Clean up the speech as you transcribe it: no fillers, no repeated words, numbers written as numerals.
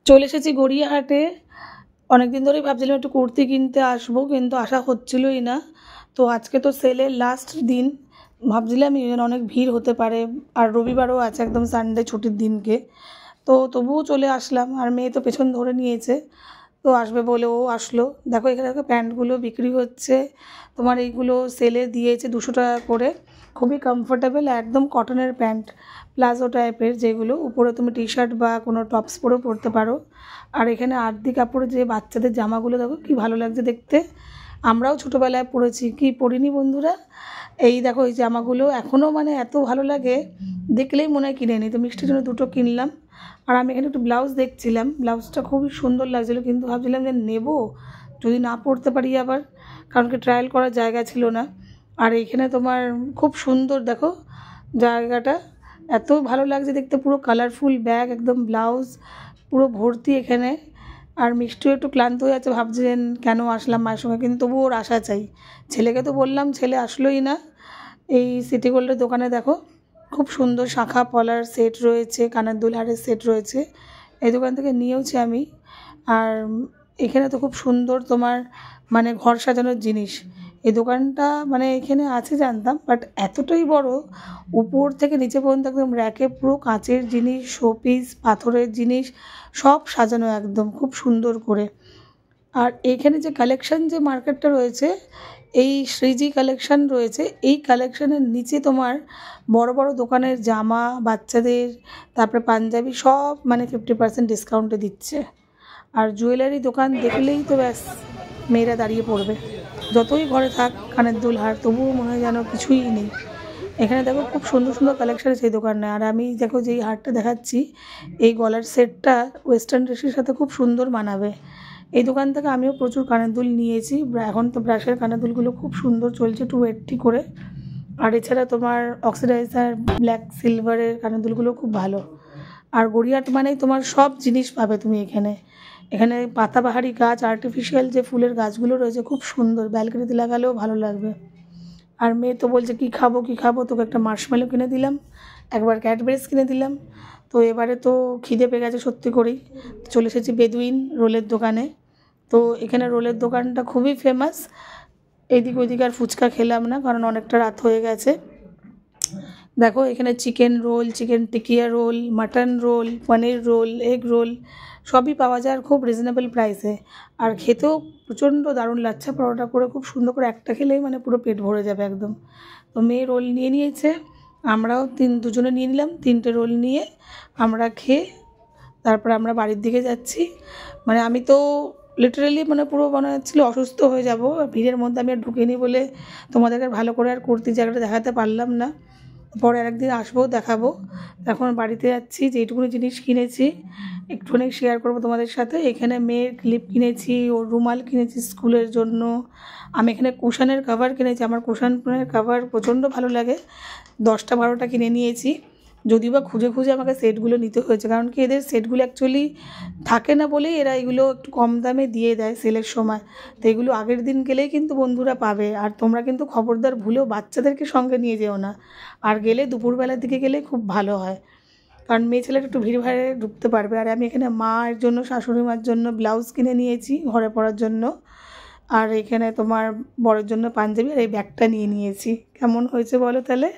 চলে এসেছি গড়িয়াহাটে। অনেক দিন ধরেই ভাবছিলাম একটু কুর্তি কিনতে আসবো, কিন্তু আসা হচ্ছিলই না। তো আজকে তো সেলের লাস্ট দিন, ভাবছিলাম এখানে অনেক ভিড় হতে পারে, আর রবিবারও আছে, একদম সানডে ছুটির দিনকে। তো তবুও চলে আসলাম, আর মেয়ে তো পেছন ধরে নিয়েছে, তো আসবে বলে ও আসলো। দেখো এখানে প্যান্টগুলো বিক্রি হচ্ছে, তোমার এইগুলো সেলে দিয়েছে 200 টাকা করে। খুবই কমফোর্টেবল, একদম কটনের প্যান্ট, প্লাজো টাইপের, যেগুলো উপরে তুমি টি শার্ট বা কোনো টপস পরেও পরতে পারো। আর এখানে আরতি কাপড়ে যে বাচ্চাদের জামাগুলো দেখো কি ভালো লাগছে দেখতে। আমরাও ছোটোবেলায় পরেছি, কি পরিনি বন্ধুরা? এই দেখো এই জামাগুলো এখনও মানে এত ভালো লাগে, দেখলেই মনে হয় কিনে নিই। তো মিষ্টির জন্য 2টো কিনলাম। আর আমি এখানে একটু ব্লাউজ দেখছিলাম, ব্লাউজটা খুবই সুন্দর লাগছিলো, কিন্তু ভাবছিলাম যে নেব, যদি না পরতে পারি আবার, কারণ কি ট্রায়াল করার জায়গা ছিল না। আর এইখানে তোমার খুব সুন্দর দেখো জায়গাটা, এত ভালো লাগছে দেখতে, পুরো কালারফুল ব্যাগ, একদম ব্লাউজ পুরো ভর্তি এখানে। আর মিষ্টিও একটু ক্লান্ত হয়ে যাচ্ছে, ভাবছেন কেন আসলাম মায়ের সঙ্গে, কিন্তু তবুও ওর আশা চাই। ছেলেকে তো বললাম, ছেলে আসলোই না। এই সিটি গোল্ডের দোকানে দেখো খুব সুন্দর শাঁখা পলার সেট রয়েছে, কানের দুল হারের সেট রয়েছে, এই দোকান থেকে নিয়েওছি আমি। আর এখানে তো খুব সুন্দর তোমার মানে ঘর সাজানোর জিনিস। এই দোকানটা মানে এখানে আছে জানতাম, বাট এতটাই বড়, উপর থেকে নিচে পর্যন্ত একদম র্যাকে পুরো কাঁচের জিনিস, শোপিস, পাথরের জিনিস সব সাজানো একদম খুব সুন্দর করে। আর এইখানে যে কালেকশন, যে মার্কেটটা রয়েছে, এই শ্রীজি কালেকশন রয়েছে, এই কালেকশনের নিচে তোমার বড় বড় দোকানের জামা, বাচ্চাদের, তারপরে পাঞ্জাবি সব মানে 50% ডিসকাউন্টে দিচ্ছে। আর জুয়েলারি দোকান দেখলেই তো ব্যাস মেয়েরা দাঁড়িয়ে পড়বে, যতই ঘরে থাক কানের দুল হার, তবুও মনে হয় যেন কিছুই নেই। এখানে দেখো খুব সুন্দর সুন্দর কালেকশন আছে এই দোকানে। আর আমি দেখো যেই হারটা দেখাচ্ছি, এই গলার সেটটা ওয়েস্টার্ন ড্রেসের সাথে খুব সুন্দর মানাবে। এই দোকান থেকে আমিও প্রচুর কানের দুল নিয়েছি। এখন তো ব্রাশের কানের দুলগুলো খুব সুন্দর চলছে, 280 করে। আর এছাড়া তোমার অক্সিডাইজার ব্ল্যাক সিলভারের কানের দুলগুলো খুব ভালো। আর গড়িয়াহাট মানেই তোমার সব জিনিস পাবে তুমি এখানে। এখানে পাতাবাহারি গাছ, আর্টিফিশিয়াল যে ফুলের গাছগুলো রয়েছে খুব সুন্দর, ব্যালকনিতে লাগালেও ভালো লাগবে। আর মেয়ে তো বলছে কী খাবো কী খাবো, তোকে একটা মার্শমেলো কিনে দিলাম, একবার ক্যাডবেরিজ কিনে দিলাম। তো এবারে তো খিদে পেয়ে গেছে সত্যি করেই, চলে এসেছি বেদুইন রোলের দোকানে। তো এখানে রোলের দোকানটা খুবই ফেমাস। এইদিক ওইদিকে আর ফুচকা খেলাম না, কারণ অনেকটা রাত হয়ে গেছে। দেখো এখানে chicken roll, chicken tikia roll, mutton roll, paneer roll, egg roll সবই পাওয়া যায়, আর খুব রিজনেবল প্রাইসে। আর খেতেও প্রচণ্ড দারুণ, লাচ্ছা পরোটা করে খুব সুন্দর করে একটা খেলেই মানে পুরো পেট ভরে যাবে একদম। তো মেয়ে রোল নিয়ে নিয়েছে, আমরাও দুজনে নিয়ে নিলাম 3টে রোল নিয়ে। আমরা খেয়ে তারপরে আমরা বাড়ির দিকে যাচ্ছি। মানে আমি তো লিটারেলি মানে পুরো মনে হচ্ছিলো অসুস্থ হয়ে যাব, ভিড়ের মধ্যে আমি আর ঢুকিনি বলে তোমাদেরকে ভালো করে আর কুর্তি জায়গাটা দেখাতে পারলাম না। পরে আরেকদিন আসবো, দেখাবো। এখন বাড়িতে যাচ্ছি, যেইটুকুনি জিনিস কিনেছি একটুখানি শেয়ার করবো তোমাদের সাথে। এখানে মেয়ের ক্লিপ কিনেছি, ওর রুমাল কিনেছি স্কুলের জন্য। আমি এখানে কুশানের কভার কিনেছি, আমার কুশানের কভার প্রচণ্ড ভালো লাগে, 10টা 12টা কিনে নিয়েছি। যদিও বা খুঁজে খুঁজে আমাকে সেটগুলো নিতে হয়েছে, কারণ কি এদের সেটগুলো অ্যাকচুয়ালি থাকে না বলেই এরা এগুলো একটু কম দামে দিয়ে দেয় সেলের সময়। তো এগুলো আগের দিন গেলেই কিন্তু বন্ধুরা পাবে। আর তোমরা কিন্তু খবরদার ভুলেও বাচ্চাদেরকে সঙ্গে নিয়ে যেও না, আর গেলে দুপুরবেলার দিকে গেলে খুব ভালো হয়, কারণ মেয়ে ছেলেটা একটু ভিড় ভাড়ে ঢুকতে পারবে। আর আমি এখানে মায়ের জন্য, শাশুড়ি মার জন্য ব্লাউজ কিনে নিয়েছি ঘরে পরার জন্য। আর এখানে তোমার বরের জন্য পাঞ্জাবি, আর এই ব্যাগটা নিয়ে নিয়েছি। কেমন হয়েছে বলো তাহলে?